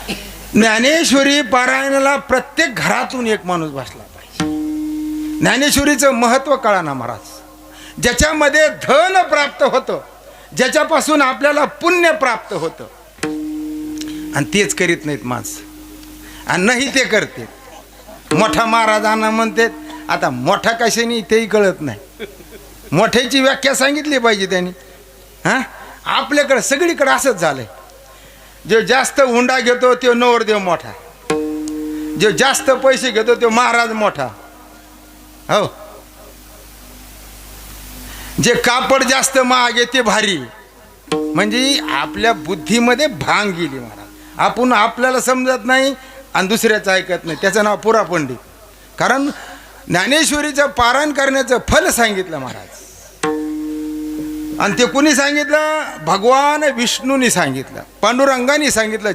ज्ञानेश्वरी पारायणाला प्रत्येक घरातून एक माणूस बसला पाहिजे. ज्ञानेश्वरीचं महत्त्व कळा ना महाराज. ज्याच्यामध्ये धन प्राप्त होतं, ज्याच्यापासून आपल्याला पुण्य प्राप्त होतं, आणि तेच करीत नाहीत माणसं. आणि नाही ते करते. मोठा महाराजांना म्हणते, आता मोठा कशाने तेही कळत नाही. मोठ्याची व्याख्या सांगितली पाहिजे त्यांनी. हां, आपल्याकडे सगळीकडे असंच झालंय. जो जास्त हुंडा घेतो तो नवरदेव मोठा, जो जास्त पैसे घेतो तो महाराज मोठा. हो, जे कापड जास्त महाग आहे ते भारी. म्हणजे आपल्या बुद्धीमध्ये भांग गेली महाराज. आपण आपल्याला समजत नाही आणि दुसऱ्याचं ऐकत नाही. त्याचं नाव पुरा पंडित. कारण ज्ञानेश्वरीचं पारायण करण्याचं फल सांगितलं महाराज. आणि ते कुणी सांगितलं? भगवान विष्णूंनी सांगितलं, पांडुरंगाने सांगितलं.